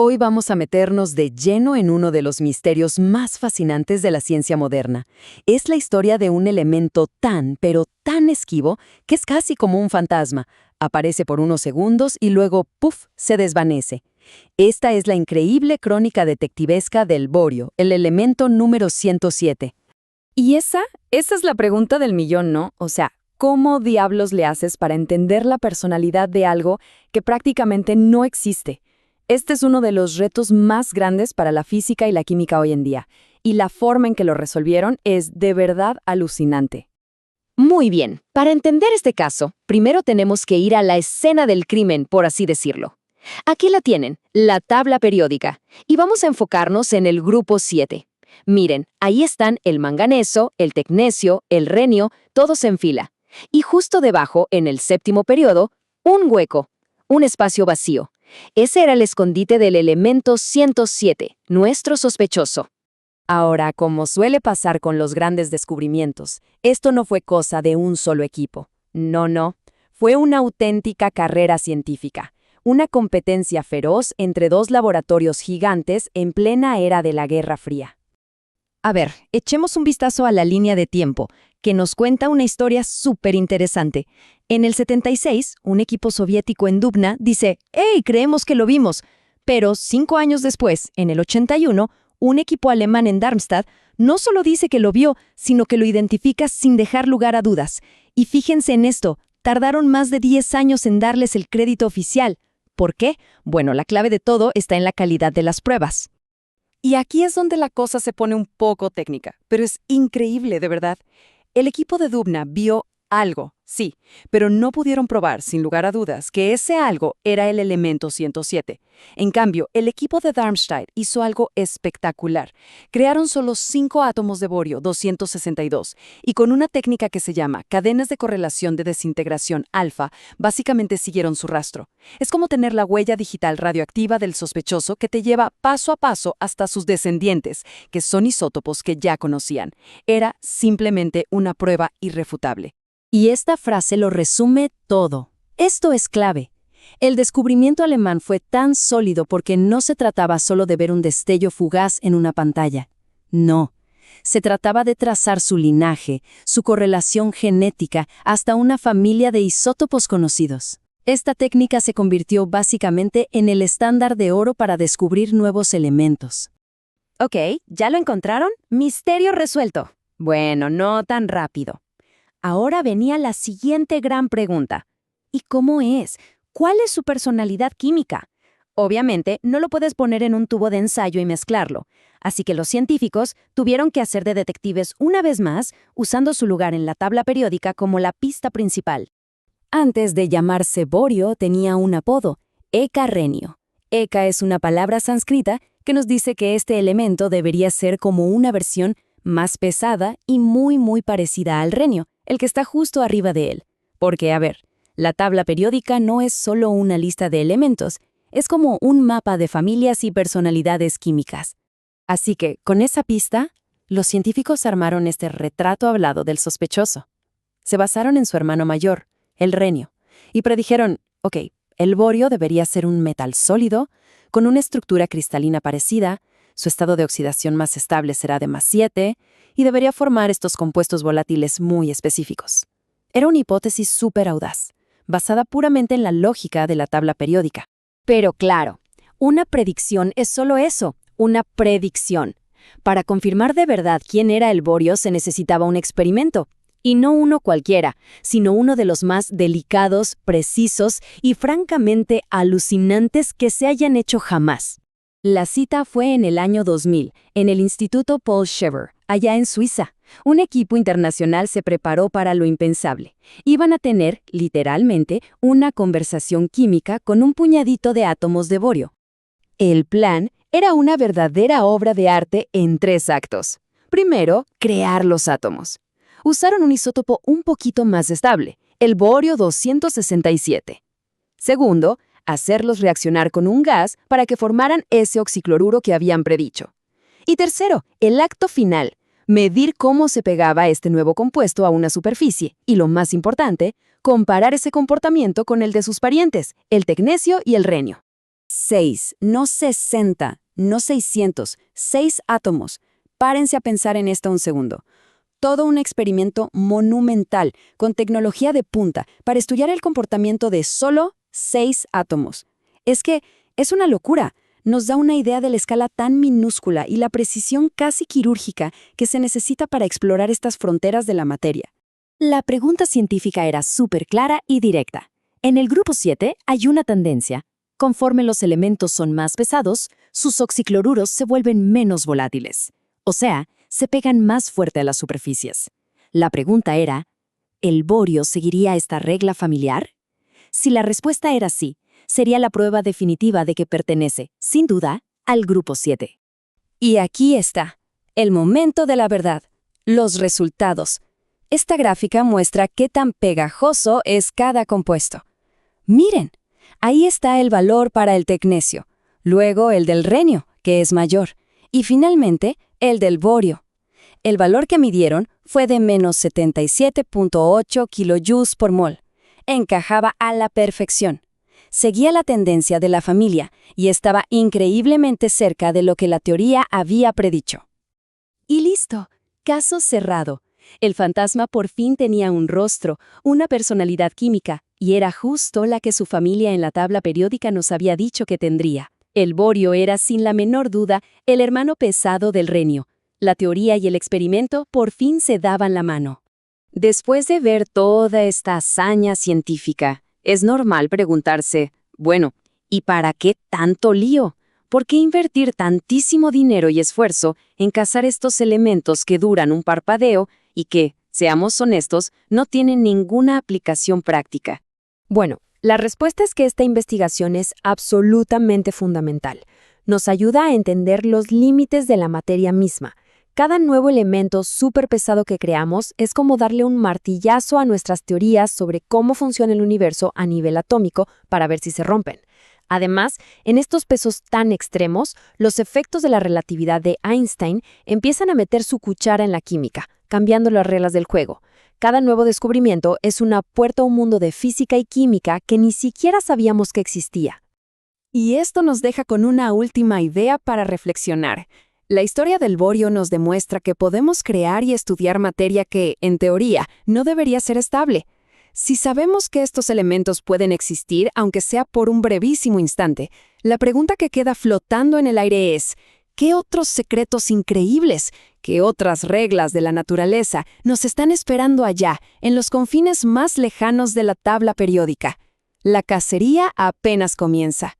Hoy vamos a meternos de lleno en uno de los misterios más fascinantes de la ciencia moderna. Es la historia de un elemento tan, pero tan esquivo, que es casi como un fantasma. Aparece por unos segundos y luego, ¡puf!, se desvanece. Esta es la increíble crónica detectivesca del borio, el elemento número 107. Y esa es la pregunta del millón, ¿no? O sea, ¿cómo diablos le haces para entender la personalidad de algo que prácticamente no existe? Este es uno de los retos más grandes para la física y la química hoy en día, y la forma en que lo resolvieron es de verdad alucinante. Muy bien, para entender este caso, primero tenemos que ir a la escena del crimen, por así decirlo. Aquí la tienen, la tabla periódica, y vamos a enfocarnos en el grupo 7. Miren, ahí están el manganeso, el tecnecio, el renio, todos en fila. Y justo debajo, en el séptimo periodo, un hueco, un espacio vacío. Ese era el escondite del elemento 107, nuestro sospechoso. Ahora, como suele pasar con los grandes descubrimientos, esto no fue cosa de un solo equipo. No, fue una auténtica carrera científica, una competencia feroz entre dos laboratorios gigantes en plena era de la Guerra Fría. A ver, echemos un vistazo a la línea de tiempo, que nos cuenta una historia súper interesante. En el 76, un equipo soviético en Dubna dice, ¡hey, creemos que lo vimos! Pero 5 años después, en el 81, un equipo alemán en Darmstadt no solo dice que lo vio, sino que lo identifica sin dejar lugar a dudas. Y fíjense en esto, tardaron más de 10 años en darles el crédito oficial. ¿Por qué? Bueno, la clave de todo está en la calidad de las pruebas. Y aquí es donde la cosa se pone un poco técnica, pero es increíble, de verdad. El equipo de Dubna vio algo, sí, pero no pudieron probar, sin lugar a dudas, que ese algo era el elemento 107. En cambio, el equipo de Darmstadt hizo algo espectacular. Crearon solo 5 átomos de borio 262 y con una técnica que se llama cadenas de correlación de desintegración alfa, básicamente siguieron su rastro. Es como tener la huella digital radioactiva del sospechoso que te lleva paso a paso hasta sus descendientes, que son isótopos que ya conocían. Era simplemente una prueba irrefutable. Y esta frase lo resume todo. Esto es clave. El descubrimiento alemán fue tan sólido porque no se trataba solo de ver un destello fugaz en una pantalla. No, se trataba de trazar su linaje, su correlación genética, hasta una familia de isótopos conocidos. Esta técnica se convirtió básicamente en el estándar de oro para descubrir nuevos elementos. Ok, ¿ya lo encontraron? Misterio resuelto. Bueno, no tan rápido. Ahora venía la siguiente gran pregunta. ¿Y cómo es? ¿Cuál es su personalidad química? Obviamente, no lo puedes poner en un tubo de ensayo y mezclarlo. Así que los científicos tuvieron que hacer de detectives una vez más, usando su lugar en la tabla periódica como la pista principal. Antes de llamarse borio, tenía un apodo, Eka renio. Eka es una palabra sánscrita que nos dice que este elemento debería ser como una versión más pesada y muy parecida al renio, el que está justo arriba de él. Porque, a ver, la tabla periódica no es solo una lista de elementos, es como un mapa de familias y personalidades químicas. Así que, con esa pista, los científicos armaron este retrato hablado del sospechoso. Se basaron en su hermano mayor, el renio, y predijeron, ok, el borio debería ser un metal sólido, con una estructura cristalina parecida, su estado de oxidación más estable será de +7, y debería formar estos compuestos volátiles muy específicos. Era una hipótesis súper audaz, basada puramente en la lógica de la tabla periódica. Pero claro, una predicción es solo eso, una predicción. Para confirmar de verdad quién era el borio se necesitaba un experimento, y no uno cualquiera, sino uno de los más delicados, precisos y francamente alucinantes que se hayan hecho jamás. La cita fue en el año 2000, en el Instituto Paul Scherrer, allá en Suiza. Un equipo internacional se preparó para lo impensable. Iban a tener, literalmente, una conversación química con un puñadito de átomos de borio. El plan era una verdadera obra de arte en 3 actos. Primero, crear los átomos. Usaron un isótopo un poquito más estable, el borio 267. Segundo, hacerlos reaccionar con un gas para que formaran ese oxicloruro que habían predicho. Y tercero, el acto final, medir cómo se pegaba este nuevo compuesto a una superficie y, lo más importante, comparar ese comportamiento con el de sus parientes, el tecnecio y el renio. 6, no 60, no 600, 6 átomos. Párense a pensar en esto un segundo. Todo un experimento monumental, con tecnología de punta, para estudiar el comportamiento de solo 6 átomos. Es que es una locura. Nos da una idea de la escala tan minúscula y la precisión casi quirúrgica que se necesita para explorar estas fronteras de la materia. La pregunta científica era súper clara y directa. En el grupo 7 hay una tendencia. Conforme los elementos son más pesados, sus oxicloruros se vuelven menos volátiles. O sea, se pegan más fuerte a las superficies. La pregunta era, ¿el borio seguiría esta regla familiar? Si la respuesta era sí, sería la prueba definitiva de que pertenece, sin duda, al grupo 7. Y aquí está, el momento de la verdad, los resultados. Esta gráfica muestra qué tan pegajoso es cada compuesto. Miren, ahí está el valor para el tecnecio, luego el del renio, que es mayor, y finalmente el del borio. El valor que midieron fue de menos 77.8 kilojoules por mol. Encajaba a la perfección. Seguía la tendencia de la familia y estaba increíblemente cerca de lo que la teoría había predicho. Y listo, caso cerrado. El fantasma por fin tenía un rostro, una personalidad química, y era justo la que su familia en la tabla periódica nos había dicho que tendría. El borio era, sin la menor duda, el hermano pesado del renio. La teoría y el experimento por fin se daban la mano. Después de ver toda esta hazaña científica, es normal preguntarse, bueno, ¿y para qué tanto lío? ¿Por qué invertir tantísimo dinero y esfuerzo en cazar estos elementos que duran un parpadeo y que, seamos honestos, no tienen ninguna aplicación práctica? Bueno, la respuesta es que esta investigación es absolutamente fundamental. Nos ayuda a entender los límites de la materia misma. Cada nuevo elemento súper pesado que creamos es como darle un martillazo a nuestras teorías sobre cómo funciona el universo a nivel atómico para ver si se rompen. Además, en estos pesos tan extremos, los efectos de la relatividad de Einstein empiezan a meter su cuchara en la química, cambiando las reglas del juego. Cada nuevo descubrimiento es una puerta a un mundo de física y química que ni siquiera sabíamos que existía. Y esto nos deja con una última idea para reflexionar. La historia del borio nos demuestra que podemos crear y estudiar materia que, en teoría, no debería ser estable. Si sabemos que estos elementos pueden existir, aunque sea por un brevísimo instante, la pregunta que queda flotando en el aire es, ¿qué otros secretos increíbles, qué otras reglas de la naturaleza nos están esperando allá, en los confines más lejanos de la tabla periódica? La cacería apenas comienza.